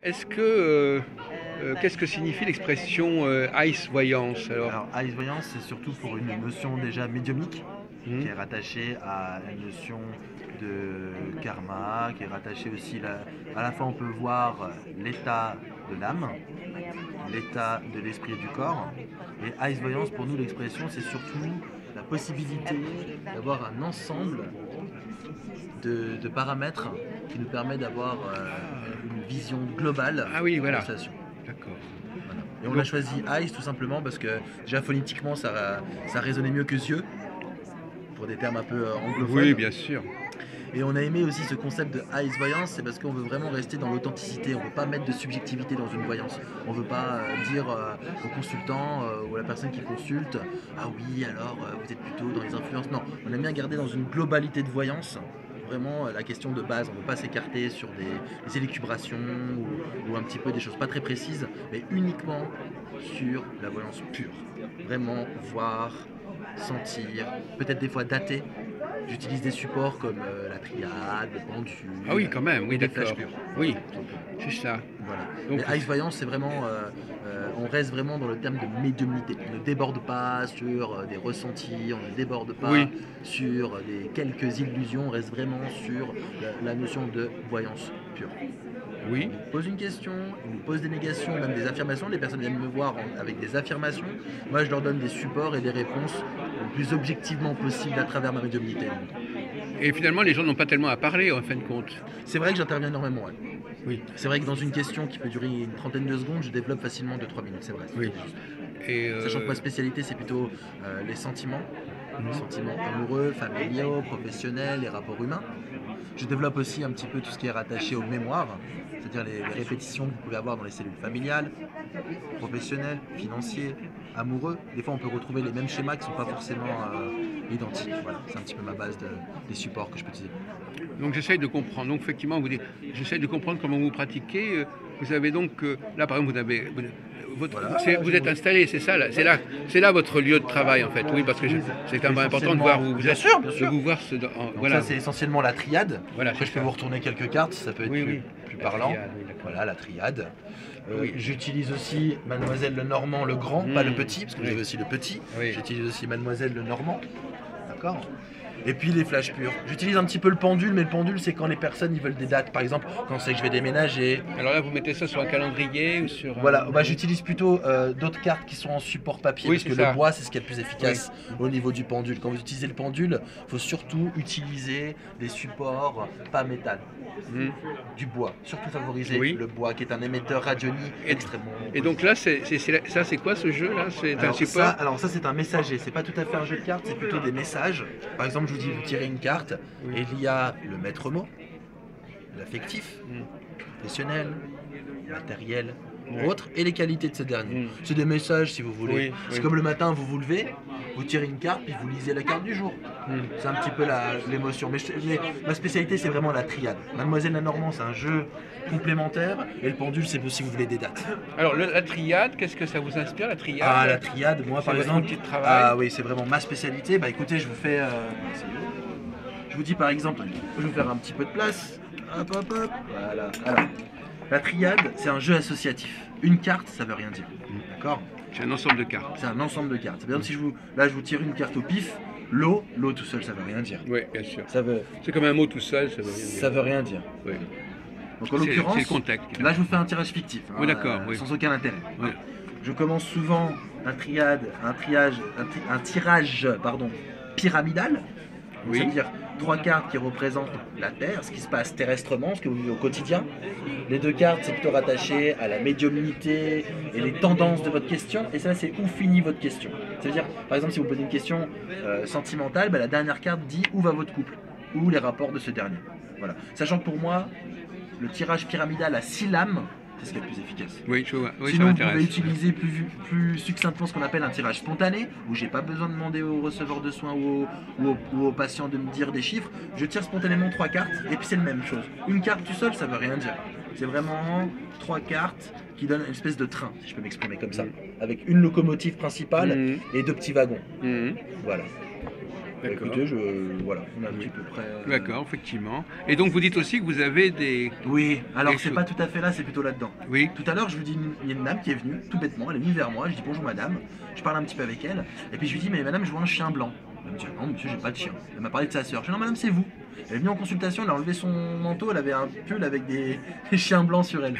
Est-ce que qu'est-ce que signifie l'expression Ice Voyance alors? Alors, Ice Voyance, c'est surtout pour une notion déjà médiumnique, qui est rattachée à une notion de karma, qui est rattachée aussi, à la fois on peut voir l'état de l'âme, l'état de l'esprit et du corps. Et Ice Voyance, pour nous, l'expression, c'est surtout la possibilité d'avoir un ensemble de paramètres qui nous permet d'avoir une vision globale Ah oui, de la voilà. situation. D'accord. Voilà. Et on Donc- a choisi Ice tout simplement parce que déjà phonétiquement ça résonnait mieux que yeux, pour des termes un peu anglophones. Oui, bien sûr. Et on a aimé aussi ce concept de Ice Voyance, c'est parce qu'on veut vraiment rester dans l'authenticité, on veut pas mettre de subjectivité dans une voyance. On veut pas dire au consultant ou à la personne qui consulte ah oui alors vous êtes plutôt dans les influences. Non, on aime bien garder dans une globalité de voyance vraiment la question de base. On ne veut pas s'écarter sur des élucubrations ou un petit peu des choses pas très précises, mais uniquement sur la voyance pure. Vraiment voir, sentir, peut-être des fois dater. J'utilise des supports comme la triade, le pendule. Ah oui, quand même, oui, et des d'accord. flashs purs. Oui, c'est ça. Voilà. Donc- Mais Ice Voyance, c'est vraiment, on reste vraiment dans le terme de médiumnité. On ne déborde pas sur des ressentis, on ne déborde pas Oui. sur des quelques illusions, on reste vraiment sur la notion de voyance pure. Oui. On nous pose une question, on nous pose des négations, même des affirmations. Les personnes viennent me voir avec des affirmations. Moi, je leur donne des supports et des réponses le plus objectivement possible à travers ma médiumnité. Et finalement, les gens n'ont pas tellement à parler en fin de compte. C'est vrai que j'interviens énormément. Ouais. Oui. C'est vrai que dans une question qui peut durer une trentaine de secondes, je développe facilement 2-3 minutes. C'est vrai. Oui. Et Sachant que ma spécialité, c'est plutôt les sentiments. Les sentiments amoureux, familiaux, professionnels, les rapports humains. Je développe aussi un petit peu tout ce qui est rattaché aux mémoires, c'est-à-dire les répétitions que vous pouvez avoir dans les cellules familiales, professionnelles, financiers, amoureux. Des fois, on peut retrouver les mêmes schémas qui ne sont pas forcément identiques. Voilà, c'est un petit peu ma base des supports que je peux utiliser. donc j'essaye de comprendre. Donc effectivement, j'essaye de comprendre comment vous pratiquez. Vous avez donc là, par exemple, Voilà, vous êtes installé, c'est ça, c'est là votre lieu de travail en fait. Oui, parce que c'est quand même important de voir où vous Bien êtes, sûr, bien sûr. de vous voir Donc voilà. ça, c'est essentiellement la triade. Voilà, Après, c'est je peux ça. vous retourner quelques cartes, ça peut être Oui. plus La parlant. triade, oui, d'accord. Voilà, la triade. Oui. J'utilise aussi Mademoiselle le Normand, le grand, pas le petit, parce que Oui. j'avais aussi le petit. Oui. J'utilise aussi Mademoiselle le Normand. D'accord. Et puis les flashs purs. J'utilise un petit peu le pendule, mais le pendule, c'est quand les personnes ils veulent des dates. Par exemple, quand c'est que je vais déménager. Alors là, vous mettez ça sur un calendrier ou sur Voilà, j'utilise plutôt d'autres cartes qui sont en support papier, Oui, parce que c'est ça. le bois, c'est ce qui est le plus efficace au niveau du pendule. Quand vous utilisez le pendule, il faut surtout utiliser des supports pas métal. Mhm. Du bois, surtout favoriser Oui. le bois qui est un émetteur radionique extrêmement. Et donc là, ça c'est quoi ce jeu là? C'est un support? Alors ça c'est un messager, c'est pas tout à fait un jeu de cartes, c'est plutôt des messages. Par exemple, je vous dis, vous tirez une carte, Oui. et il y a le maître mot, l'affectif, professionnel, matériel, Oui. autre, et les qualités de ce dernier. Mm. C'est des messages si vous voulez. Oui, C'est oui. comme le matin, vous vous levez, vous tirez une carte, puis vous lisez la carte du jour. C'est un petit peu l'émotion. Mais ma spécialité, c'est vraiment la triade. Mademoiselle la Normand, c'est un jeu complémentaire, et le pendule, c'est si vous voulez des dates. Alors la triade, qu'est-ce que ça vous inspire la triade? Ah, la triade, moi C'est par votre exemple. outil de travail? Ah oui, c'est vraiment ma spécialité. Bah écoutez, je vous fais. Je vous dis par exemple, je vais vous faire un petit peu de place. Hop, hop, hop. Voilà. Alors, la triade, c'est un jeu associatif. Une carte, ça veut rien dire. D'accord? C'est un ensemble de cartes. C'est un ensemble de cartes. Par exemple, si là, je vous tire une carte au pif, l'eau tout seul, ça veut rien dire. Oui, bien sûr. Ça veut, C'est comme un mot tout seul, ça veut rien dire. ça veut rien dire. Oui. Donc en C'est l'occurrence, le contexte. là, je vous fais un tirage fictif. Oui, d'accord, oui. Sans aucun intérêt. Oui. Je commence souvent un tirage pyramidal. Donc, Oui. ça veut dire 3 cartes qui représentent la Terre, ce qui se passe terrestrement, ce que vous vivez au quotidien. Les 2 cartes, c'est plutôt rattaché à la médiumnité et les tendances de votre question. Et ça, c'est où finit votre question. Ça veut dire, par exemple, si vous posez une question sentimentale, la dernière carte dit où va votre couple, ou les rapports de ce dernier. Voilà. Sachant que pour moi, le tirage pyramidal à 6 lames, c'est ce qui est le plus efficace. Oui, je vois. Oui, Sinon, ça vous pouvez m'intéresse. utiliser plus succinctement ce qu'on appelle un tirage spontané, où j'ai pas besoin de demander au receveur de soins ou au patient de me dire des chiffres. Je tire spontanément 3 cartes, et puis c'est la même chose. Une carte tout seul, ça veut rien dire. C'est vraiment 3 cartes qui donnent une espèce de train, si je peux m'exprimer comme ça, avec une locomotive principale Mhm. et 2 petits wagons. Mhm. Voilà. D'accord. Écoutez, voilà, on a un petit peu près. D'accord, effectivement. Et donc vous dites aussi que vous avez des... Oui, alors des c'est choses. pas tout à fait là, c'est plutôt là-dedans. Oui, Tout à l'heure, je vous dis, il y a une dame qui est venue, tout bêtement, elle est venue vers moi, je dis bonjour madame, je parle un petit peu avec elle, et puis je lui dis, mais madame, je vois un chien blanc. Elle me dit, non monsieur, j'ai pas de chien. Elle m'a parlé de sa sœur. Je dis, non madame, c'est vous. Elle est venue en consultation, elle a enlevé son manteau, elle avait un pull avec des chiens blancs sur elle.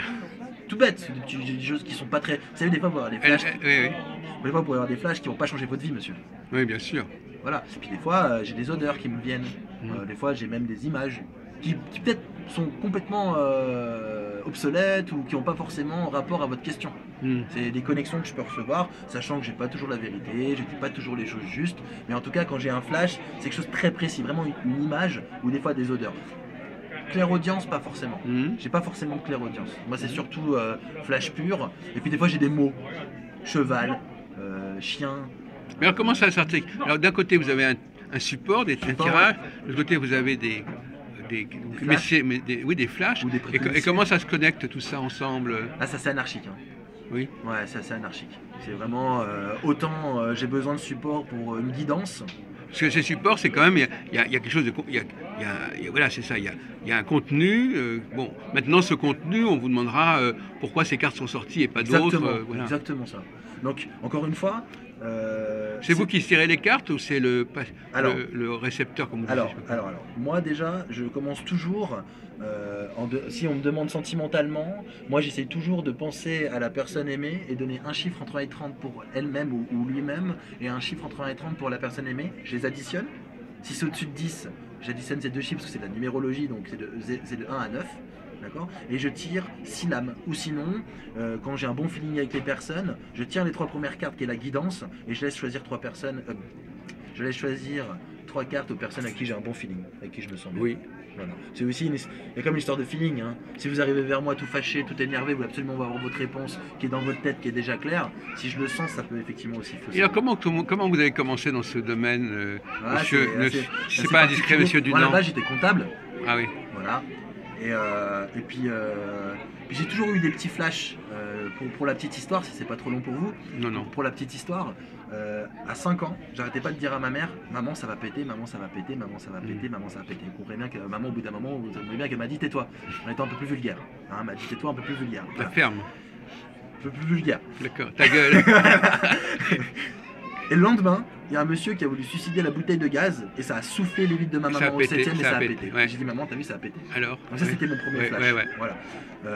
Tout bête, c'est des choses qui sont pas très... Vous savez, des fois, vous pouvez avoir des flashs, oui, des fois, vous pouvez avoir des flashs qui vont pas changer votre vie, monsieur. oui, bien sûr. Voilà. Et puis des fois, j'ai des odeurs qui me viennent. Des fois, j'ai même des images qui peut-être sont complètement obsolètes ou qui n'ont pas forcément rapport à votre question. C'est des connexions que je peux recevoir, sachant que j'ai pas toujours la vérité, je dis pas toujours les choses justes, mais en tout cas, quand j'ai un flash, c'est quelque chose de très précis, vraiment une image ou des fois des odeurs. Clairaudience, pas forcément. J'ai pas forcément de clairaudience. Moi, c'est surtout flash pur. Et puis des fois, j'ai des mots. Cheval, chien. Mais alors comment ça s'articule? Alors d'un côté vous avez un support, un tirage, de l'autre côté vous avez des flashs. oui, des flashs. Ou des Et préconisations. comment ça se connecte tout ça ensemble? Ah, ça c'est anarchique. Hein. Oui. Ouais, c'est assez anarchique. C'est vraiment autant j'ai besoin de support pour une guidance. Parce que ces supports, c'est quand même, il y a quelque chose de... voilà, c'est ça, il y a un contenu. Bon, maintenant, ce contenu, on vous demandera pourquoi ces cartes sont sorties et pas d'autres. Exactement, Voilà. exactement ça. Donc, encore une fois... c'est vous qui tirez les cartes ou c'est le récepteur, comme vous dites? Alors, moi déjà, je commence toujours, si on me demande sentimentalement, moi j'essaie toujours de penser à la personne aimée et donner un chiffre entre 1 et 30 pour elle-même ou lui-même et un chiffre entre 1 et 30 pour la personne aimée. Je les additionne. Si c'est au-dessus de 10, j'additionne ces deux chiffres parce que c'est de la numérologie, donc c'est de 1 à 9. D'accord. Et je tire 6 lames. Ou sinon, quand j'ai un bon feeling avec les personnes, je tire les 3 premières cartes qui est la guidance et je laisse choisir 3 personnes. Je laisse choisir 3 cartes aux personnes avec qui j'ai un bon feeling, avec qui je me sens bien. Oui. Voilà. C'est aussi il y a comme une histoire de feeling. Hein. Si vous arrivez vers moi tout fâché, tout énervé, vous voulez absolument avoir votre réponse qui est dans votre tête, qui est déjà claire. Si je le sens, ça peut effectivement aussi fausser. Et alors comment vous avez commencé dans ce domaine, monsieur, si c'est assez pas indiscret, particulier. monsieur Dunant? Moi là-bas, j'étais comptable. Ah oui. Voilà. Et puis j'ai toujours eu des petits flashs pour la petite histoire, si c'est pas trop long pour vous. Non. Pour la petite histoire, à 5 ans, j'arrêtais pas de dire à ma mère, maman ça va péter, maman ça va péter, maman ça va péter, maman ça va péter. Vous comprenez bien que maman, au bout d'un moment, vous comprenez bien qu'elle m'a dit tais-toi, en étant un peu plus vulgaire. Hein, elle m'a dit tais-toi un peu plus vulgaire. La Voilà. ferme. Un peu plus vulgaire. D'accord. Ta gueule. Et le lendemain, il y a un monsieur qui a voulu suicider la bouteille de gaz et ça a soufflé les vitres de ma Ça a maman au pété, 7ème et ça a pété. ouais. J'ai dit maman, t'as vu, ça a pété. Alors. Donc ça, c'était mon premier flash. Ouais. Voilà.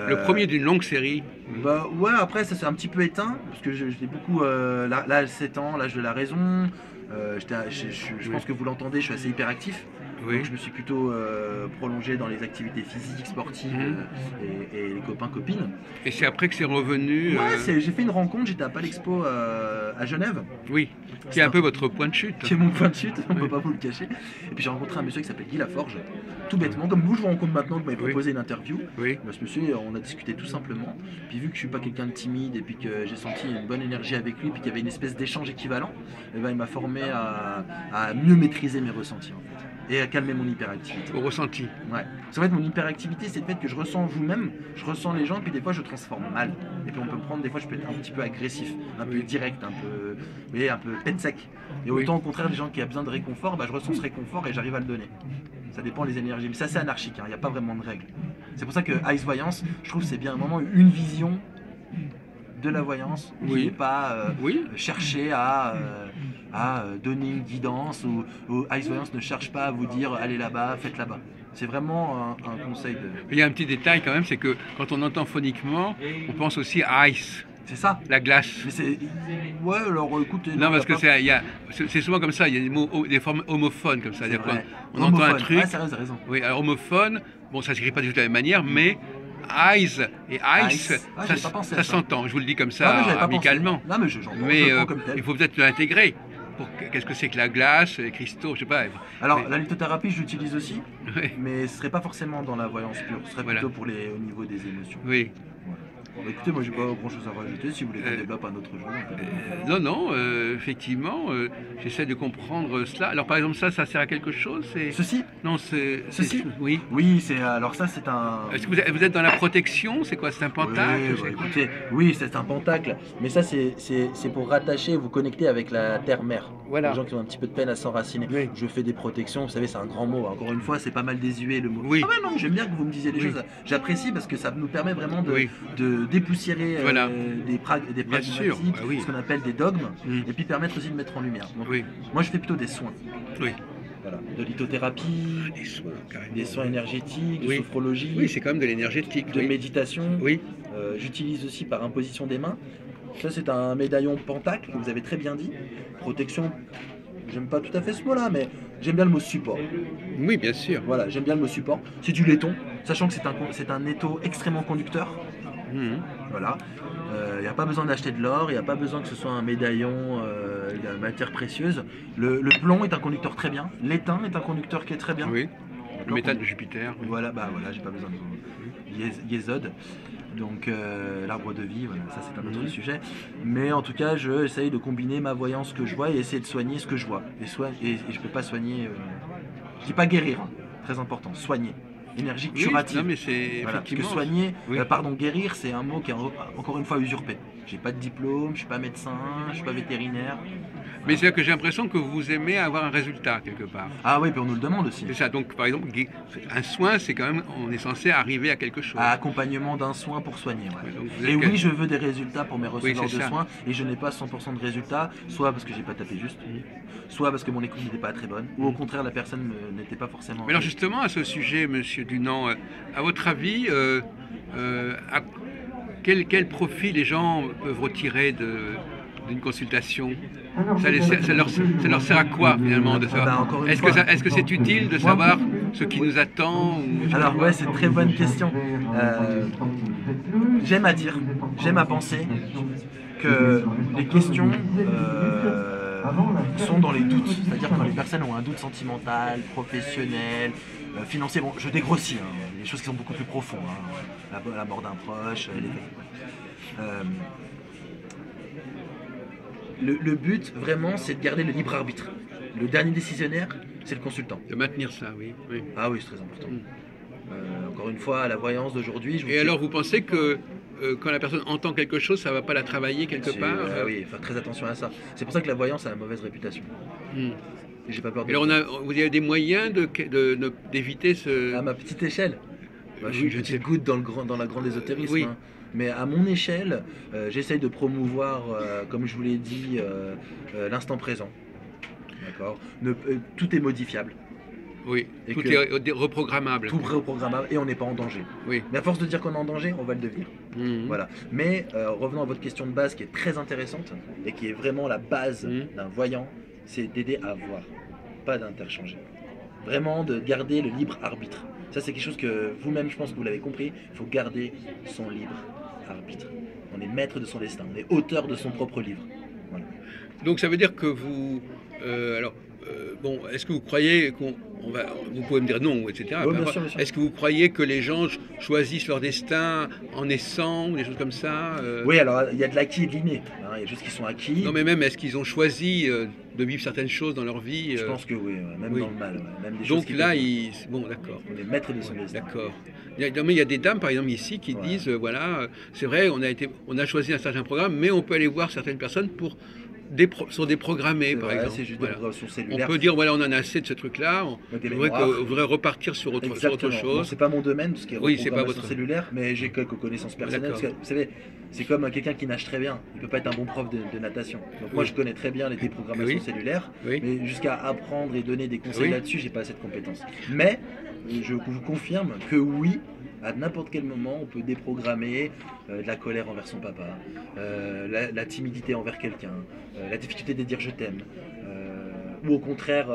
Le premier d'une longue série. Bah ouais, après ça s'est un petit peu éteint parce que j'étais beaucoup là 7 ans, l'âge de la raison. Je pense que vous l'entendez, je suis assez hyperactif. Oui. Donc je me suis plutôt prolongé dans les activités physiques, sportives et les copains-copines. Et c'est après que c'est revenu. Ouais, j'ai fait une rencontre, j'étais à Palexpo à Genève. Oui. Qui est un peu votre point de chute. Qui est mon point de chute, on ne peut pas vous le cacher. Et puis j'ai rencontré un monsieur qui s'appelle Guy Laforge, tout bêtement, comme vous je vous rencontre maintenant, que vous m'avez proposé une interview. Oui. Bah, ce monsieur, on a discuté tout simplement. Puis vu que je suis pas quelqu'un de timide et puis que j'ai senti une bonne énergie avec lui, puis qu'il y avait une espèce d'échange équivalent, et ben, il m'a formé à mieux maîtriser mes ressentis en fait. Et à calmer mon hyperactivité. Au ressenti. Ouais. En fait, mon hyperactivité, c'est le fait que je ressens vous-même, je ressens les gens, puis des fois je transforme mal. Et puis on peut me prendre, des fois je peux être un petit peu agressif, un peu direct, un peu tête sec. Et autant au contraire, des gens qui ont besoin de réconfort, bah, je ressens ce réconfort et j'arrive à le donner. Ça dépend des énergies. Mais ça, c'est anarchique, il n'y a pas vraiment de règles. C'est pour ça que Ice Voyance, je trouve que c'est bien vraiment une vision de la voyance qui n'est pas chercher à donner une guidance ou Ice Voyance ne cherche pas à vous dire allez là-bas, faites là-bas. C'est vraiment un conseil de... Il y a un petit détail quand même, c'est que quand on entend phoniquement, on pense aussi à ice. C'est ça. La glace. Mais c'est... Ouais, alors écoutez... Non, parce que c'est souvent comme ça, il y a des mots, des formes homophones comme ça. On homophone. entend un truc. Ouais, c'est vrai, vous avez raison. Oui, alors homophone, bon, ça ne s'écrit pas du tout de la même manière, mais ice et ice, ça s'entend. Je vous le dis comme ça, amicalement. Non, mais mais comme tel. il faut peut-être l'intégrer. Qu'est-ce que c'est que la glace, les cristaux, je sais pas. Alors, la lithothérapie, je l'utilise aussi, Oui. mais ce serait pas forcément dans la voyance pure, ce serait Voilà. plutôt au niveau des émotions. Oui. Voilà. Bon, écoutez, moi j'ai pas grand chose à rajouter, si vous voulez qu'on développe un autre jour. Non, non, effectivement, j'essaie de comprendre cela. Alors par exemple, ça sert à quelque chose? Ceci? Non, c'est... Ceci? Oui. Oui, alors ça c'est un... Est-ce que vous êtes dans la protection? C'est quoi? C'est un pentacle? Oui, bah, écoutez, oui, c'est un pentacle, mais ça c'est pour rattacher, vous connecter avec la terre-mère. Voilà. Les gens qui ont un petit peu de peine à s'enraciner. Oui. Je fais des protections, vous savez, c'est un grand mot. Encore une fois, c'est pas mal désuet le mot. Oui. Ah ouais, non, j'aime bien que vous me disiez les Oui. choses. J'apprécie parce que ça nous permet vraiment de, Oui. de dépoussiérer Voilà. des pragmatiques, sûr, bah oui. ce qu'on appelle des dogmes, Mm. et puis permettre aussi de mettre en lumière. Donc, Oui. moi, je fais plutôt des soins. Oui. Voilà. De lithothérapie, Des soins, carrément. des soins énergétiques, de Oui. sophrologie, Oui, c'est quand même de l'énergétique. de Oui. méditation. Oui. J'utilise aussi par imposition des mains. Ça, c'est un médaillon pentacle, que vous avez très bien dit. Protection, j'aime pas tout à fait ce mot-là, mais j'aime bien le mot support. Oui, bien sûr. Voilà, j'aime bien le mot support. C'est du laiton, sachant que c'est un étau extrêmement conducteur. Mhm. Voilà. Il n'y a pas besoin d'acheter de l'or, il n'y a pas besoin que ce soit un médaillon de matière précieuse. Le plomb est un conducteur très bien. L'étain est un conducteur qui est très bien. Oui. Le D'accord, métal de Jupiter. Oui. Voilà, bah voilà, j'ai pas besoin de vous. Yesod. Donc l'arbre de vie, voilà, ça c'est un autre sujet. Mais en tout cas, je essaye de combiner ma voyance que je vois et essayer de soigner ce que je vois. Et je peux pas soigner. Je dis pas guérir, hein, très important, soigner. Énergie Oui, curative. non, mais c'est Voilà, parce que effectivement. soigner, Oui. guérir, c'est un mot qui est encore une fois usurpé. J'ai pas de diplôme, je suis pas médecin, je suis pas vétérinaire. Mais c'est là que j'ai l'impression que vous aimez avoir un résultat quelque part. Ah oui, puis on nous le demande aussi. C'est ça. Donc, par exemple, un soin, c'est quand même, on est censé arriver à quelque chose. À accompagnement d'un soin pour soigner. Ouais. Ouais, donc vous Et êtes oui, je veux des résultats pour mes receveurs c'est de ça. soins et je n'ai pas 100% de résultats, soit parce que j'ai pas tapé juste, soit parce que mon écoute n'était pas très bonne, ou au contraire la personne n'était pas forcément. Mais alors justement, à ce sujet, Monsieur Dunant, à votre avis, quel profit les gens peuvent retirer d'une consultation? Ça leur sert à quoi finalement de savoir? encore une Est-ce fois. que c'est utile de savoir ce qui nous attend ou... Alors ouais, c'est une très bonne question. J'aime à penser que les questions sont dans les doutes. C'est-à-dire quand les personnes ont un doute sentimental, professionnel, financier, bon, je dégrossis, hein, il y a des choses qui sont beaucoup plus profondes, hein, la mort d'un proche, le but vraiment c'est de garder le libre arbitre. Le dernier décisionnaire, c'est le consultant. De maintenir ça, oui. Oui. Ah oui, c'est très important. Encore une fois, à la voyance d'aujourd'hui, je vous Et alors, vous pensez que quand la personne entend quelque chose, ça ne va pas la travailler quelque part? Oui, il faut faire très attention à ça. C'est pour ça que la voyance a une mauvaise réputation. Hmm. Et j'ai pas peur de Alors, le dire. vous avez des moyens d'éviter ce... À ma petite échelle, je suis oui, une je sais. petite goutte dans la grande ésotérisme. Oui. Hein. Mais à mon échelle, j'essaye de promouvoir, comme je vous l'ai dit, l'instant présent. D'accord. Tout est modifiable. Oui, Et tout que- est reprogrammable. Tout reprogrammable et on n'est pas en danger. Oui. Mais à force de dire qu'on est en danger, on va le devenir. Mhm. Voilà. Mais revenons à votre question de base qui est très intéressante et qui est vraiment la base d'un voyant, c'est d'aider à voir, pas d'interchanger. Vraiment de garder le libre arbitre. Ça c'est quelque chose que vous-même, je pense que vous l'avez compris, il faut garder son libre arbitre. On est maître de son destin, on est auteur de son propre livre. Voilà. Donc ça veut dire que vous... bon, est-ce que vous croyez vous pouvez me dire non, etc. Oui, bien sûr, bien sûr. Est-ce que vous croyez que les gens choisissent leur destin en naissant ou des choses comme ça Oui, alors il y a de l'acquis et de l'inné. Hein, il y a juste qui sont acquis. Non, mais même, est-ce qu'ils ont choisi de vivre certaines choses dans leur vie Je pense que oui, même oui. dans le mal. Ouais. Même des choses Donc qui là, peuvent- bon, d'accord. on est maître de son destin. D'accord. Non, mais il y a des dames, par exemple, ici, qui Voilà. disent, c'est vrai, on a choisi un certain programme, mais on peut aller voir certaines personnes sont déprogrammées, C'est par vrai, exemple. c'est juste Voilà. des progressions On cellulaires. peut dire, voilà, on en a assez de ce truc-là, Des on mémoires. voudrait repartir sur autre Exactement. Bon, chose. c'est pas mon domaine, parce qu'il y a Oui, c'est pas reprogrammation votre- cellulaire, mais j'ai quelques connaissances personnelles. D'accord. Parce que, vous savez, c'est comme quelqu'un qui nage très bien. Il peut pas être un bon prof de natation. Donc moi, Oui. je connais très bien les déprogrammations Oui. cellulaires, Oui. mais jusqu'à apprendre et donner des conseils Oui. là-dessus, j'ai pas cette compétence. Mais je vous confirme que oui, à n'importe quel moment, on peut déprogrammer de la colère envers son papa, la timidité envers quelqu'un, la difficulté de dire je t'aime, ou au contraire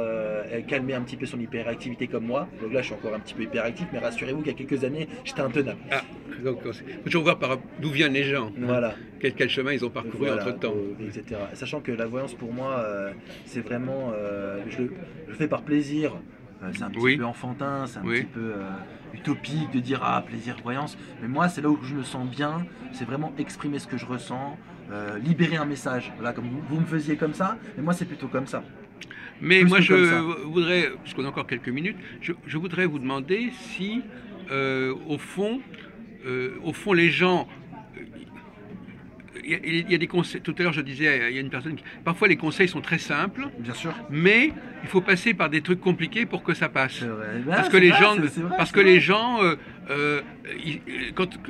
calmer un petit peu son hyperactivité comme moi. Donc là, je suis encore un petit peu hyperactif, mais rassurez-vous qu'il y a quelques années, j'étais intenable. Ah, donc il faut toujours voir d'où viennent les gens, Voilà. quel chemin ils ont parcouru Voilà, entre-temps. etc. Sachant que la voyance pour moi, c'est vraiment, je le fais par plaisir C'est un petit Oui. peu enfantin, c'est un Oui. petit peu utopique de dire ah plaisir voyance. Mais moi c'est là où je me sens bien, c'est vraiment exprimer ce que je ressens, libérer un message. Voilà, comme vous me faisiez comme ça, mais moi c'est plutôt comme ça. Mais Plus moi, que je comme ça. voudrais, puisqu'on a encore quelques minutes, je voudrais vous demander si, au fond, les gens, il y a des conseils. Tout à l'heure, je disais, il y a une personne qui, parfois les conseils sont très simples, Bien sûr. mais il faut passer par des trucs compliqués pour que ça passe. C'est vrai. Parce Ah, que c'est les vrai, gens, c'est vrai, parce c'est que vrai. les gens, euh,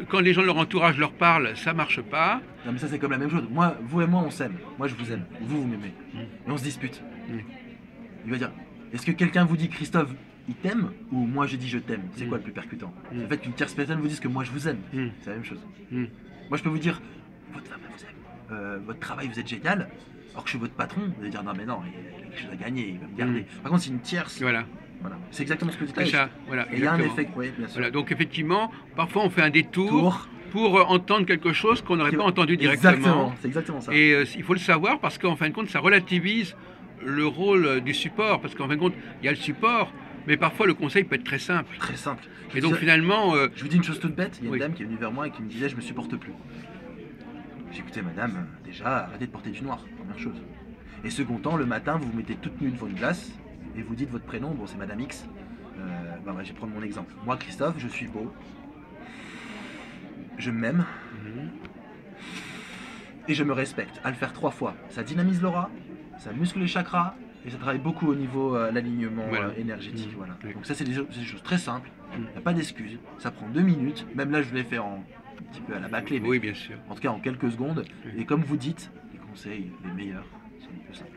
quand les gens de leur entourage leur parlent, ça marche pas. Non mais ça c'est comme la même chose. Moi, vous et moi on s'aime. Moi je vous aime. Vous m'aimez. Mm. Et on se dispute. Mm. Il va dire, est-ce que quelqu'un vous dit Christophe, il t'aime ou moi je dis je t'aime? C'est Mm. quoi le plus percutant? Mm. Le fait qu'une tierce personne vous dise que moi je vous aime. Mm. C'est la même chose. Mm. Moi je peux vous dire, votre femme elle vous aime. Votre travail vous êtes génial. Alors que je suis votre patron, vous allez dire non mais non, il a quelque chose à gagner, il va me garder. Par contre c'est une tierce. Voilà. Voilà. C'est exactement ce que vous dites là. C'est ça. Voilà. Et il y a un Exactement. effet, oui, bien sûr. Voilà, donc effectivement, parfois on fait un détour Tour. pour entendre quelque chose qu'on n'aurait pas entendu directement. Exactement, c'est exactement ça. Et il faut le savoir parce qu'en fin de compte, ça relativise le rôle du support. Parce qu'en fin de compte, il y a le support, mais parfois le conseil peut être très simple. Très simple. Et donc finalement, Je vous dis une chose toute bête, il y a une oui. dame qui est venue vers moi et qui me disait je me supporte plus. J'ai écouté madame, déjà arrêtez de porter du noir, première chose. Et second temps, le matin vous vous mettez toute nue devant une glace et vous dites votre prénom, bon c'est madame X. Je vais prendre mon exemple. Moi Christophe, je suis beau, je m'aime et je me respecte. À le faire 3 fois, ça dynamise l'aura, ça muscle les chakras et ça travaille beaucoup au niveau l'alignement Voilà. énergétique. Voilà. Oui. Donc ça c'est des choses très simples, il n'y a pas d'excuses, ça prend 2 minutes, même là je l'ai fait un petit peu à la bâclée, mais oui, bien sûr. en tout cas en quelques secondes. Oui. Et comme vous dites, les conseils les meilleurs sont les plus simples.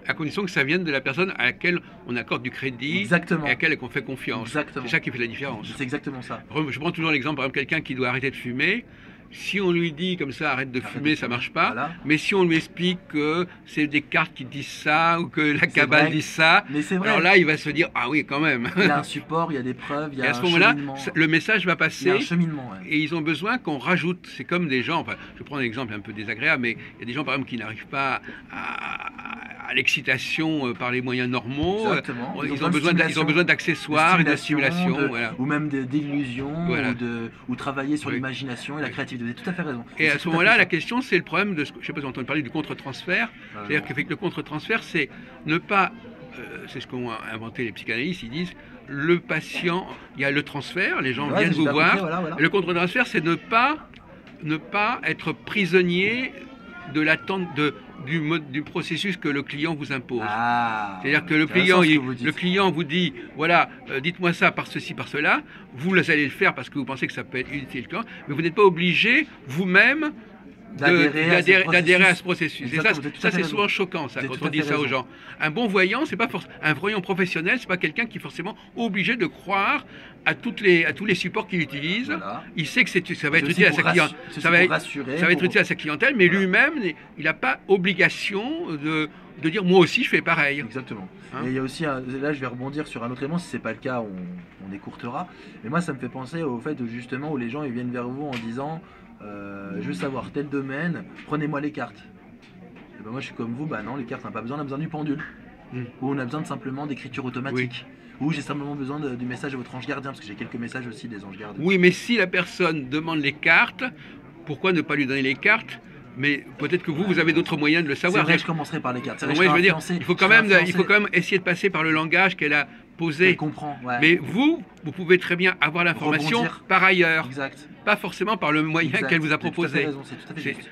À condition que ça vienne de la personne à laquelle on accorde du crédit Exactement. et à laquelle on fait confiance. Exactement. C'est ça qui fait la différence. C'est exactement ça. Je prends toujours l'exemple, par exemple, quelqu'un qui doit arrêter de fumer. Si on lui dit comme ça, arrête de fumer, ça marche pas. Voilà. Mais si on lui explique que c'est des cartes qui disent ça ou que la cabale vrai. dit ça, Mais c'est vrai. alors là, il va se dire ah oui, quand même. Il y a un support, il y a des preuves, il y Et a à ce un moment-là, cheminement. le message va Il y a passer. un cheminement, ouais. Et ils ont besoin qu'on rajoute. C'est comme des gens, enfin, je prends un exemple un peu désagréable, mais il y a des gens, par exemple, qui n'arrivent pas à l'excitation par les moyens normaux. Exactement. Ils ont besoin d'accessoires et de stimulation. Voilà. Ou même d'illusions, Voilà. ou travailler sur Oui. l'imagination et la créativité. Vous avez tout à fait raison. Et à c'est ce tout à moment-là, fait la ça. question, c'est le problème de, je ne sais pas si vous entendez parler du contre-transfert. C'est-à-dire que le contre-transfert, c'est ne pas, c'est ce qu'ont inventé les psychanalystes, ils disent, le patient, il y a le transfert, les gens Ouais, viennent j'ai vous bien voir. compris, voilà. Le contre-transfert, c'est ne pas être prisonnier de l'attente du processus que le client vous impose. Ah, C'est-à-dire que le client vous dit, voilà, dites-moi ça par ceci, par cela, vous allez le faire parce que vous pensez que ça peut être utile, mais vous n'êtes pas obligé vous-même d'adhérer à ce processus. Et ça, c'est souvent choquant, ça, quand on dit ça aux gens. Un bon voyant, c'est pas forcément un voyant professionnel, c'est pas quelqu'un qui est forcément obligé de croire à tous les supports qu'il utilise. Voilà. Il sait que ça va être utile à sa clientèle. Ça va être utile à sa clientèle, mais lui-même, il n'a pas obligation de dire moi aussi je fais pareil. Exactement. Hein? Et il y a aussi, là je vais rebondir sur un autre élément, si c'est pas le cas, on écourtera. Mais moi ça me fait penser au fait justement où les gens ils viennent vers vous en disant je veux savoir tel domaine, prenez-moi les cartes. Et ben moi je suis comme vous, bah non les cartes on n'a pas besoin, on a besoin du pendule. Ou on a besoin simplement d'écriture automatique. Ou j'ai simplement besoin du message de votre ange gardien, parce que j'ai quelques messages aussi des anges gardiens. Oui, mais si la personne demande les cartes, pourquoi ne pas lui donner les cartes? Mais peut-être que vous avez d'autres moyens de le savoir. C'est vrai, je commencerai par les cartes. Moi, je veux dire, il faut quand même essayer de passer par le langage qu'elle a posé. Je comprends, ouais. Mais vous pouvez très bien avoir l'information par ailleurs. Exact. Pas forcément par le moyen qu'elle vous a proposé.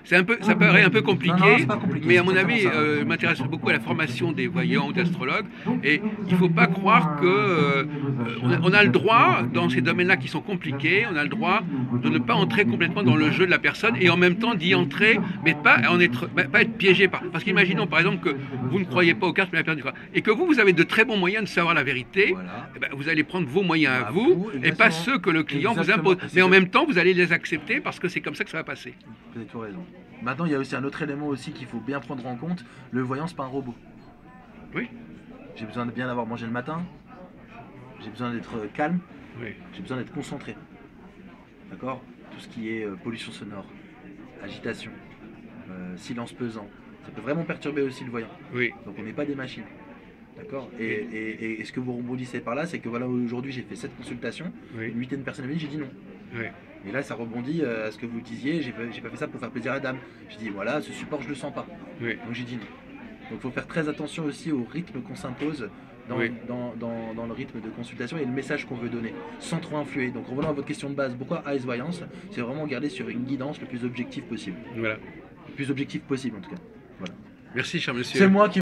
Ça paraît un peu compliqué, mais à mon avis, je m'intéresse beaucoup à la formation des voyants ou d'astrologues, et il ne faut pas croire que on a le droit, dans ces domaines-là qui sont compliqués, on a le droit de ne pas entrer complètement dans le jeu de la personne et en même temps d'y entrer, mais pas être piégé par. Parce qu'imaginons par exemple que vous ne croyez pas aux cartes, mais la personne croit, et que vous avez de très bons moyens de savoir la vérité. Voilà. Eh ben, vous allez prendre vos moyens à vous et pas ceux que le client vous impose. Mais en même temps, vous allez les accepter parce que c'est comme ça que ça va passer. Vous avez tout raison. Maintenant, il y a aussi un autre élément aussi qu'il faut bien prendre en compte. Le voyant, c'est pas un robot. Oui. J'ai besoin de bien avoir mangé le matin. J'ai besoin d'être calme. Oui. J'ai besoin d'être concentré. D'accord? Tout ce qui est pollution sonore, agitation, silence pesant, ça peut vraiment perturber aussi le voyant. Oui. Donc on n'est pas des machines. D'accord. Et ce que vous rebondissez par là, c'est que voilà, aujourd'hui j'ai fait 7 consultations, une huitaine de personnes à venir, j'ai dit non. Et là, ça rebondit à ce que vous disiez, j'ai pas fait ça pour faire plaisir à dame. J'ai dit voilà, ce support, je le sens pas. Donc j'ai dit non. Donc il faut faire très attention aussi au rythme qu'on s'impose dans le rythme de consultation et le message qu'on veut donner, sans trop influer. Donc revenons à votre question de base, pourquoi Eyes Voyance? C'est vraiment garder sur une guidance le plus objective possible. Voilà. Le plus objectif possible en tout cas. Voilà. Merci, cher monsieur. C'est moi qui